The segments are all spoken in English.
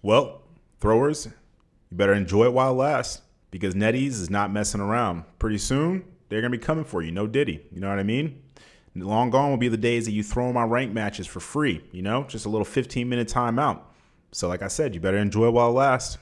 Well, throwers, you better enjoy it while it lasts because NetEase is not messing around. Pretty soon, they're going to be coming for you. No Diddy. You know what I mean? Long gone will be the days that you throw my rank matches for free, just a little 15-minute timeout. So like I said, you better enjoy it while it lasts.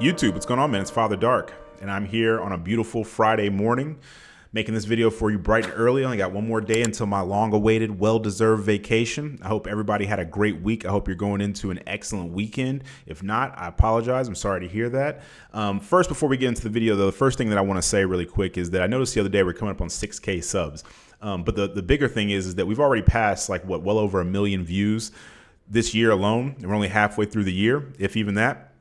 YouTube, what's going on, man? It's Father Dark, and I'm here on a beautiful Friday morning making this video for you bright and early. I only got one more day until my long-awaited, well-deserved vacation. I hope everybody had a great week. I hope you're going into an excellent weekend. If not, I apologize. I'm sorry to hear that. First, before we get into the video, though, the first thing that I want to say really quick is that I noticed the other day we're coming up on 6K subs. But the bigger thing is that we've already passed well over 1 million views this year alone. And we're only halfway through the year, if even that.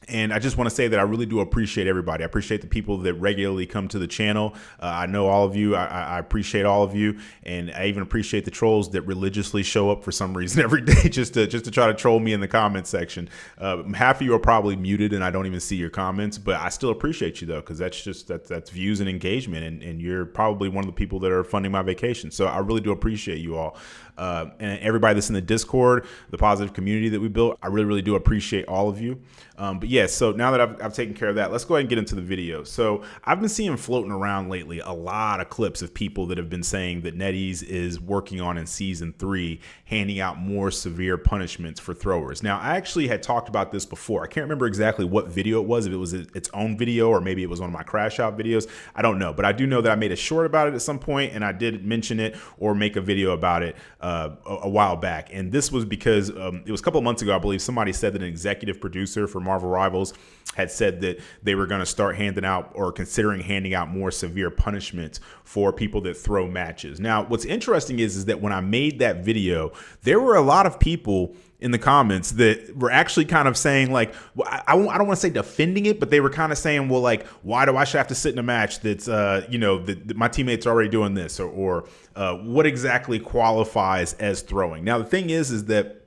And I just want to say that I really do appreciate everybody. I appreciate the people that regularly come to the channel. I know all of you. I appreciate all of you. And I even appreciate the trolls that religiously show up for some reason every day just to try to troll me in the comment section. Half of you are probably muted and I don't even see your comments, but I still appreciate you though, because that's views and engagement. And you're probably one of the people that are funding my vacation. So I really do appreciate you all. And everybody that's in the Discord, the positive community that we built, I really do appreciate all of you. But yeah, so now that I've taken care of that, let's go ahead and get into the video. So I've been seeing floating around lately a lot of clips of people that have been saying that NetEase is working on in season 3, handing out more severe punishments for throwers. Now, I actually had talked about this before. I can't remember exactly what video it was, if it was its own video or maybe it was one of my crash out videos. I don't know, but I do know that I made a short about it at some point and I did mention it or make a video about it a while back. And this was because it was a couple of months ago, I believe somebody said that an executive producer for Marvel Rivals had said that they were going to start handing out or considering handing out more severe punishments for people that throw matches. Now, what's interesting is that when I made that video, there were a lot of people in the comments that were actually kind of saying like, I don't want to say defending it, but they were kind of saying, well, like, why do I have to sit in a match that's, that my teammates are already doing this or what exactly qualifies as throwing? Now, the thing is that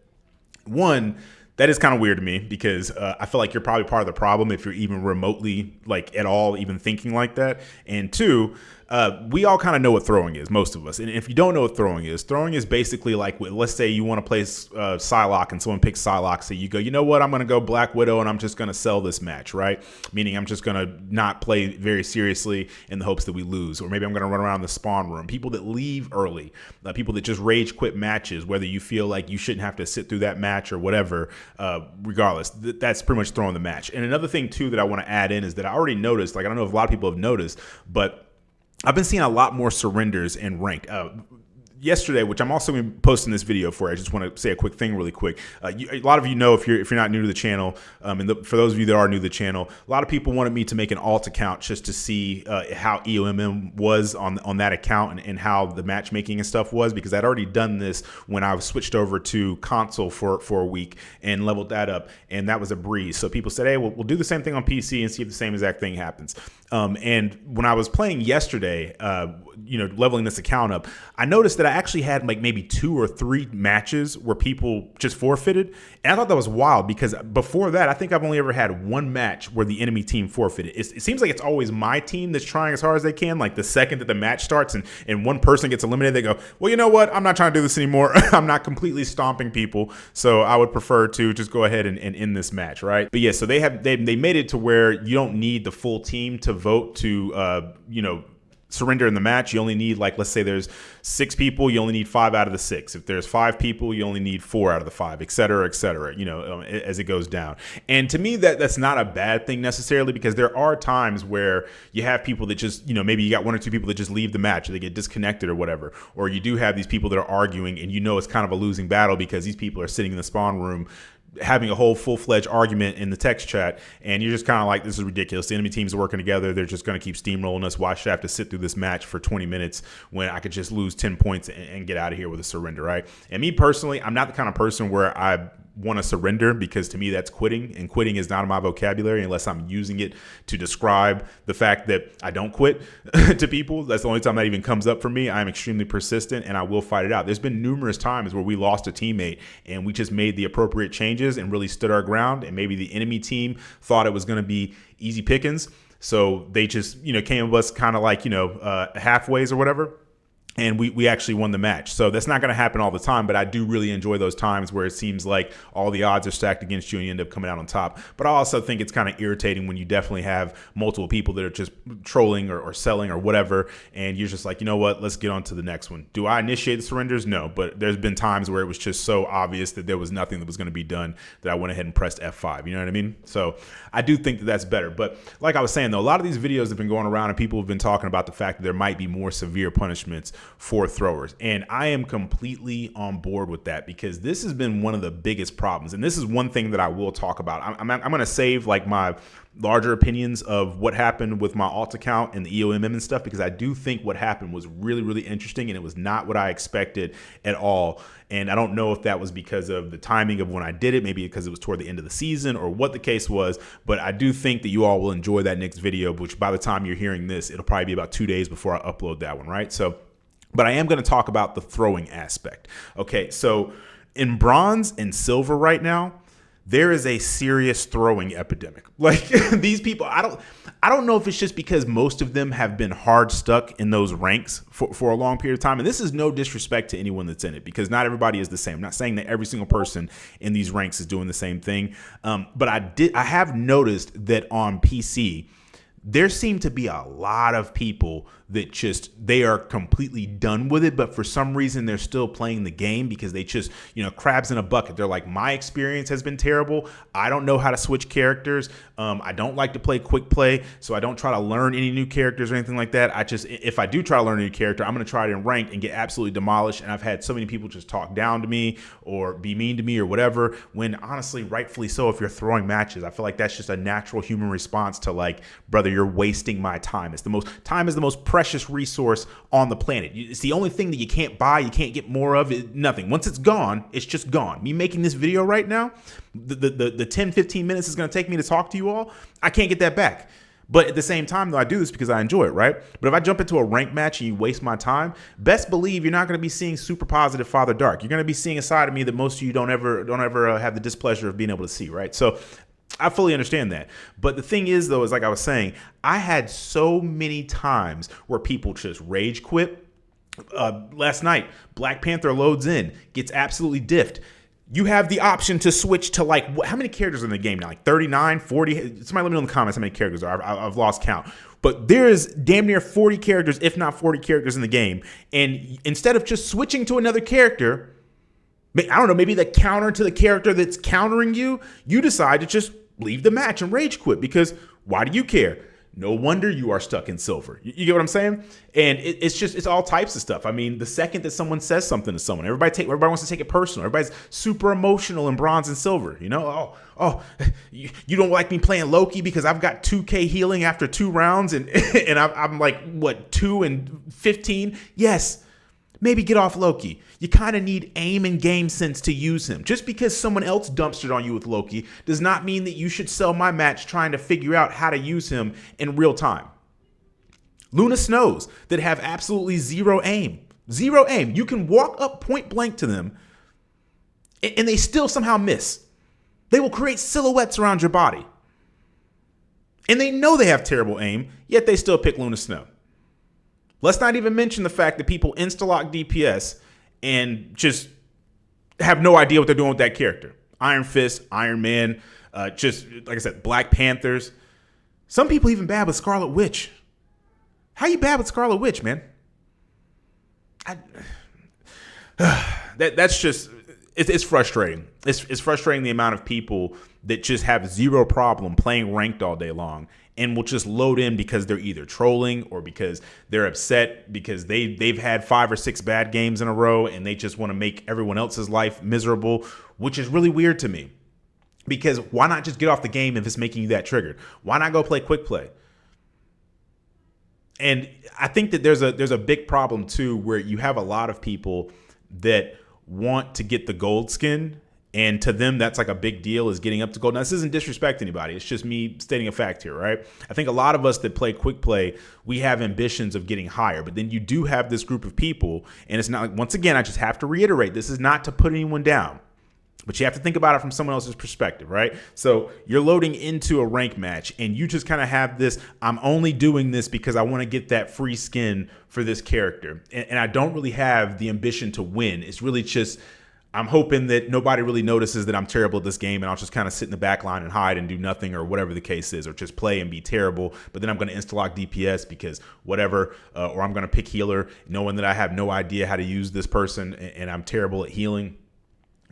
one, that is kind of weird to me because I feel like you're probably part of the problem if you're even remotely like at all even thinking like that. And two, we all kind of know what throwing is, most of us. And if you don't know what throwing is basically like, let's say you want to play Psylocke and someone picks Psylocke. So you go, you know what, I'm going to go Black Widow and I'm just going to sell this match, right? Meaning I'm just going to not play very seriously in the hopes that we lose. Or maybe I'm going to run around the spawn room. People that leave early, people that just rage quit matches, whether you feel like you shouldn't have to sit through that match or whatever, regardless, that's pretty much throwing the match. And another thing too that I want to add in is that I already noticed, like I don't know if a lot of people have noticed, but I've been seeing a lot more surrenders in ranked. Yesterday, which I'm also going to be posting this video for, I just want to say a quick thing really quick. A lot of you know, if you're not new to the channel, for those of you that are new to the channel, a lot of people wanted me to make an alt account just to see how EOMM was on that account and how the matchmaking and stuff was, because I'd already done this when I was switched over to console for a week and leveled that up, and that was a breeze. So people said, hey, we'll do the same thing on PC and see if the same exact thing happens. And when I was playing yesterday, leveling this account up, I noticed that I actually had like maybe 2 or 3 matches where people just forfeited. And I thought that was wild because before that, I think I've only ever had 1 match where the enemy team forfeited. It seems like it's always my team that's trying as hard as they can. Like the second that the match starts and one person gets eliminated, they go, well, you know what? I'm not trying to do this anymore. I'm not completely stomping people. So I would prefer to just go ahead and end this match, right? But yeah, so they made it to where you don't need the full team to vote to, surrender in the match. You only need, like, let's say there's 6 people, you only need 5 out of the 6. If there's 5 people, you only need 4 out of the 5, et cetera, as it goes down. And to me, that's not a bad thing necessarily, because there are times where you have people that just, maybe you got 1 or 2 people that just leave the match or they get disconnected or whatever. Or you do have these people that are arguing and it's kind of a losing battle because these people are sitting in the spawn room having a whole full-fledged argument in the text chat, and you're just kind of like, this is ridiculous. The enemy teams are working together. They're just going to keep steamrolling us. Why should I have to sit through this match for 20 minutes when I could just lose 10 points and get out of here with a surrender, right? And me personally, I'm not the kind of person where I want to surrender, because to me that's quitting, and quitting is not in my vocabulary unless I'm using it to describe the fact that I don't quit to people. That's the only time that even comes up for me. I'm extremely persistent and I will fight it out. There's been numerous times where we lost a teammate and we just made the appropriate changes and really stood our ground, and maybe the enemy team thought it was going to be easy pickings. So they just, came with us kind of like, halfways or whatever. And we actually won the match. So that's not going to happen all the time, but I do really enjoy those times where it seems like all the odds are stacked against you and you end up coming out on top. But I also think it's kind of irritating when you definitely have multiple people that are just trolling or selling or whatever, and you're just like, you know what, let's get on to the next one. Do I initiate the surrenders? No, but there's been times where it was just so obvious that there was nothing that was going to be done that I went ahead and pressed F5. You know what I mean? So I do think that that's better. But like I was saying, though, a lot of these videos have been going around and people have been talking about the fact that there might be more severe punishments for throwers. And I am completely on board with that because this has been one of the biggest problems. And this is one thing that I will talk about. I'm going to save like my larger opinions of what happened with my alt account and the EOMM and stuff, because I do think what happened was really, really interesting and it was not what I expected at all. And I don't know if that was because of the timing of when I did it, maybe because it was toward the end of the season or what the case was. But I do think that you all will enjoy that next video, which by the time you're hearing this, it'll probably be about 2 days before I upload that one, right? But I am going to talk about the throwing aspect. Okay, so in bronze and silver right now, there is a serious throwing epidemic. Like these people, I don't know if it's just because most of them have been hard stuck in those ranks for a long period of time. And this is no disrespect to anyone that's in it, because not everybody is the same. I'm not saying that every single person in these ranks is doing the same thing. But I have noticed that on PC, there seem to be a lot of people that just, they are completely done with it, but for some reason they're still playing the game because they just, crabs in a bucket. They're like, my experience has been terrible. I don't know how to switch characters. I don't like to play quick play, so I don't try to learn any new characters or anything like that. If I do try to learn a new character, I'm going to try it in ranked and get absolutely demolished. And I've had so many people just talk down to me or be mean to me or whatever, when honestly, rightfully so, if you're throwing matches, I feel like that's just a natural human response to like, brother, you're wasting my time. Time is the most precious resource on the planet. It's the only thing that you can't buy, you can't get more of it, nothing. Once it's gone, it's just gone. Me making this video right now, the 10, 15 minutes it's going to take me to talk to you all, I can't get that back. But at the same time, though, I do this because I enjoy it, right? But if I jump into a ranked match and you waste my time, best believe you're not going to be seeing super positive Father Dark. You're going to be seeing a side of me that most of you don't ever have the displeasure of being able to see, right? So I fully understand that. But the thing is, though, is like I was saying, I had so many times where people just rage quit. Last night, Black Panther loads in, gets absolutely diffed. You have the option to switch to like, how many characters are in the game now? Like 39, 40? Somebody let me know in the comments how many characters are. I've lost count. But there's damn near 40 characters, if not 40 characters in the game. And instead of just switching to another character, I don't know, maybe the counter to the character that's countering you, you decide to just leave the match and rage quit, because why do you care? No wonder you are stuck in silver. You get what I'm saying? And it's all types of stuff. I mean, the second that someone says something to someone, everybody wants to take it personal. Everybody's super emotional in bronze and silver. You don't like me playing Loki because I've got 2K healing after 2 rounds and I'm like, what, 2 and 15? Yes. Maybe get off Loki. You kind of need aim and game sense to use him. Just because someone else dumpstered on you with Loki does not mean that you should sell my match trying to figure out how to use him in real time. Luna Snows that have absolutely zero aim. Zero aim. You can walk up point blank to them and they still somehow miss. They will create silhouettes around your body. And they know they have terrible aim, yet they still pick Luna Snow. Let's not even mention the fact that people insta-lock DPS and just have no idea what they're doing with that character. Iron Fist, Iron Man, just like I said, Black Panthers. Some people even bad with Scarlet Witch. How you bad with Scarlet Witch, man? That's just, it's frustrating. It's frustrating the amount of people that just have zero problem playing ranked all day long and will just load in because they're either trolling or because they're upset because they've had 5 or 6 bad games in a row and they just want to make everyone else's life miserable, which is really weird to me. Because why not just get off the game if it's making you that triggered? Why not go play quick play? And I think that there's a big problem too, where you have a lot of people that want to get the gold skin, and to them that's like a big deal, is getting up to gold. Now, this isn't disrespect to anybody, it's just me stating a fact here, right? I think a lot of us that play quick play, we have ambitions of getting higher, but then you do have this group of people, and it's not like, once again, I just have to reiterate, this is not to put anyone down, But you have to think about it from someone else's perspective, right? So you're loading into a rank match and you just kind of have this, I'm only doing this because I want to get that free skin for this character. And I don't really have the ambition to win. It's really just, I'm hoping that nobody really notices that I'm terrible at this game and I'll just kind of sit in the back line and hide and do nothing or whatever the case is, or just play and be terrible. But then I'm going to insta-lock DPS because whatever, or I'm going to pick healer knowing that I have no idea how to use this person and I'm terrible at healing.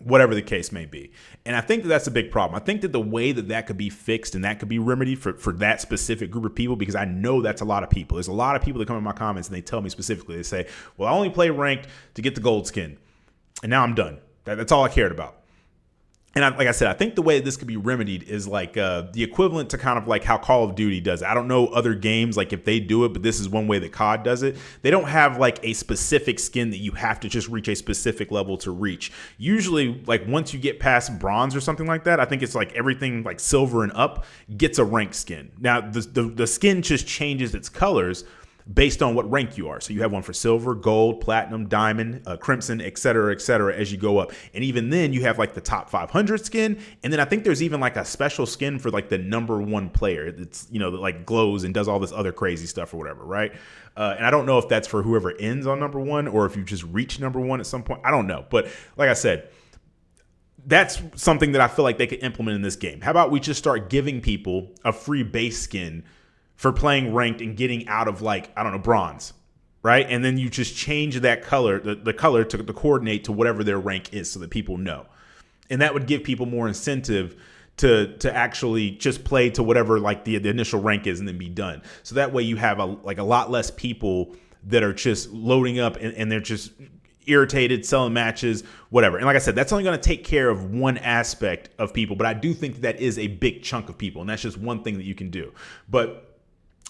Whatever the case may be. And I think that that's a big problem. I think that the way that that could be fixed and that could be remedied for that specific group of people, because I know that's a lot of people. There's a lot of people that come in my comments and they tell me specifically, they say, well, I only play ranked to get the gold skin. And now I'm done. That's all I cared about. And like I said, I think the way this could be remedied is like the equivalent to kind of like how Call of Duty does it. I don't know other games like if they do it, but this is one way that COD does it. They don't have like a specific skin that you have to just reach a specific level to reach. Usually, like once you get past bronze or something like that, I think it's like everything like silver and up gets a rank skin. Now, the skin just changes its colors based on what rank you are. So you have one for silver, gold, platinum, diamond, crimson, et cetera, as you go up. And even then you have like the top 500 skin. And then I think there's even like a special skin for like the #1 player. It's, you know, that like glows and does all this other crazy stuff or whatever, right? And I don't know if that's for whoever ends on #1 or if you just reach #1 at some point. I don't know. But like I said, that's something that I feel like they could implement in this game. How about we just start giving people a free base skin for playing ranked and getting out of like, I don't know, bronze, right? And then you just change that color, the color to coordinate to whatever their rank is so that people know. And that would give people more incentive to actually just play to whatever like the initial rank is and then be done. So that way you have a lot less people that are just loading up and they're just irritated, selling matches, whatever. And like I said, that's only going to take care of one aspect of people, but I do think that is a big chunk of people, and that's just one thing that you can do. But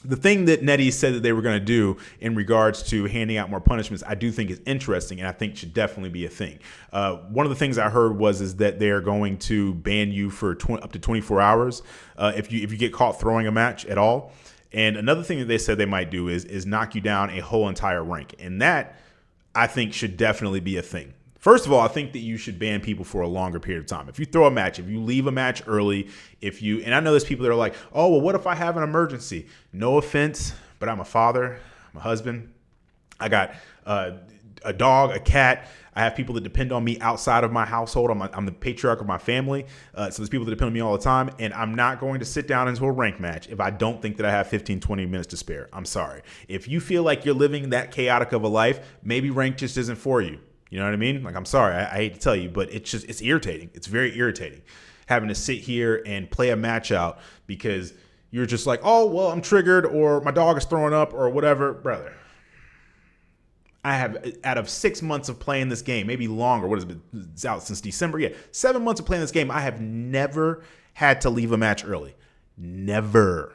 the thing that NetEase said that they were going to do in regards to handing out more punishments, I do think is interesting, and I think should definitely be a thing. One of the things I heard is that they're going to ban you for up to 24 hours if you get caught throwing a match at all. And another thing that they said they might do is knock you down a whole entire rank, and that I think should definitely be a thing. First of all, I think that you should ban people for a longer period of time. If you throw a match, if you leave a match early, and I know there's people that are like, oh, well, what if I have an emergency? No offense, but I'm a father, I'm a husband. I got a dog, a cat. I have people that depend on me outside of my household. I'm the patriarch of my family. So there's people that depend on me all the time. And I'm not going to sit down into a rank match if I don't think that I have 15, 20 minutes to spare. I'm sorry. If you feel like you're living that chaotic of a life, maybe rank just isn't for you. You know what I mean? Like, I'm sorry, I hate to tell you, but it's irritating. It's very irritating having to sit here and play a match out because you're just like, oh, well, I'm triggered or my dog is throwing up or whatever. Brother, I have, out of 6 months of playing this game, maybe longer, what has it been? It's out since December. Yeah, 7 months of playing this game. I have never had to leave a match early. Never.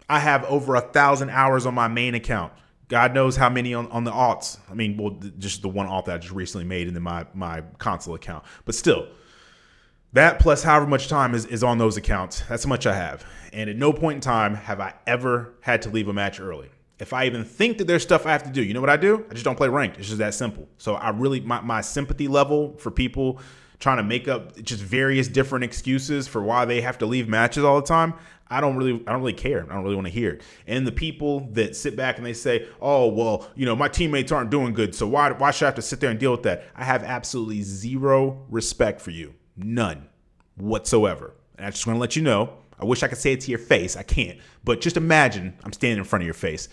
I have over 1,000 hours on my main account. God knows how many on the alts. I mean, well, just the one alt that I just recently made and then my console account. But still, that plus however much time is on those accounts, that's how much I have. And at no point in time have I ever had to leave a match early. If I even think that there's stuff I have to do, you know what I do? I just don't play ranked. It's just that simple. So I really, my sympathy level for people trying to make up just various different excuses for why they have to leave matches all the time, I don't really care. I don't really want to hear it. And the people that sit back and they say, oh, well, you know, my teammates aren't doing good, so why should I have to sit there and deal with that? I have absolutely zero respect for you. None whatsoever. And I just want to let you know, I wish I could say it to your face. I can't. But just imagine I'm standing in front of your face.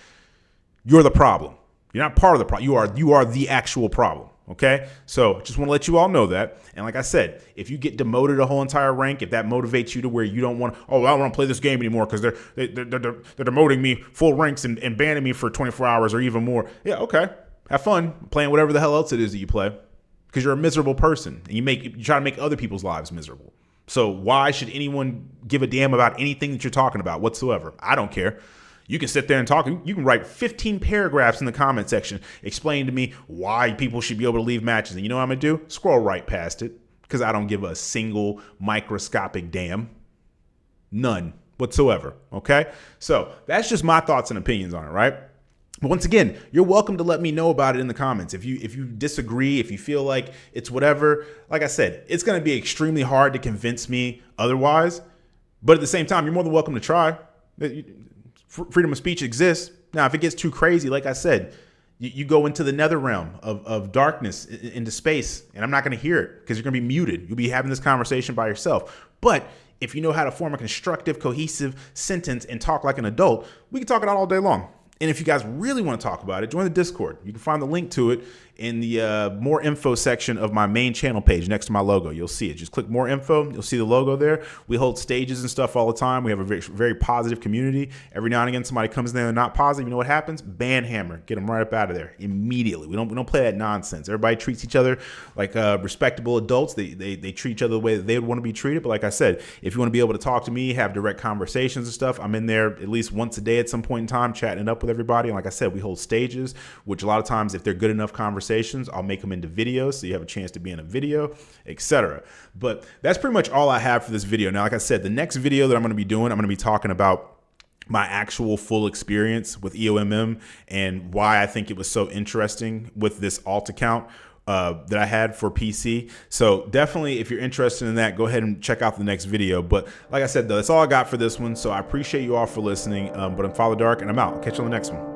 You're the problem. You're not part of the problem. You are the actual problem. Okay, so just want to let you all know that. And like I said, if you get demoted a whole entire rank, if that motivates you to where you don't want, I don't want to play this game anymore because they're demoting me full ranks and banning me for 24 hours or even more. Yeah, okay, have fun playing whatever the hell else it is that you play, because you're a miserable person and you try to make other people's lives miserable. So why should anyone give a damn about anything that you're talking about whatsoever? I don't care. You can sit there and talk. You can write 15 paragraphs in the comment section explaining to me why people should be able to leave matches. And you know what I'm going to do? Scroll right past it because I don't give a single microscopic damn. None whatsoever. Okay? So that's just my thoughts and opinions on it, right? But once again, you're welcome to let me know about it in the comments. If you disagree, if you feel like it's whatever, like I said, it's going to be extremely hard to convince me otherwise. But at the same time, you're more than welcome to try. Freedom of speech exists. Now, if it gets too crazy, like I said, you go into the nether realm of darkness, into space, and I'm not going to hear it because you're going to be muted. You'll be having this conversation by yourself. But if you know how to form a constructive, cohesive sentence and talk like an adult, we can talk it out all day long. And if you guys really want to talk about it, join the Discord. You can find the link to it in the more info section of my main channel page next to my logo. You'll see it. Just click more info. You'll see the logo there. We hold stages and stuff all the time. We have a very, very positive community. Every now and again, somebody comes in there and not positive. You know what happens? Ban hammer. Get them right up out of there immediately. We don't play that nonsense. Everybody treats each other like respectable adults. They treat each other the way that they would want to be treated. But like I said, if you want to be able to talk to me, have direct conversations and stuff, I'm in there at least once a day at some point in time, chatting it up with everybody. And like I said, we hold stages, which a lot of times, if they're good enough conversations, I'll make them into videos so you have a chance to be in a video, etc. But that's pretty much all I have for this video. Now, like I said, the next video that I'm going to be doing, I'm going to be talking about my actual full experience with EOMM and why I think it was so interesting with this alt account that I had for PC. So definitely, if you're interested in that, go ahead and check out the next video. But like I said, though, that's all I got for this one. So I appreciate you all for listening. But I'm Father Dark, and I'm out. Catch you on the next one.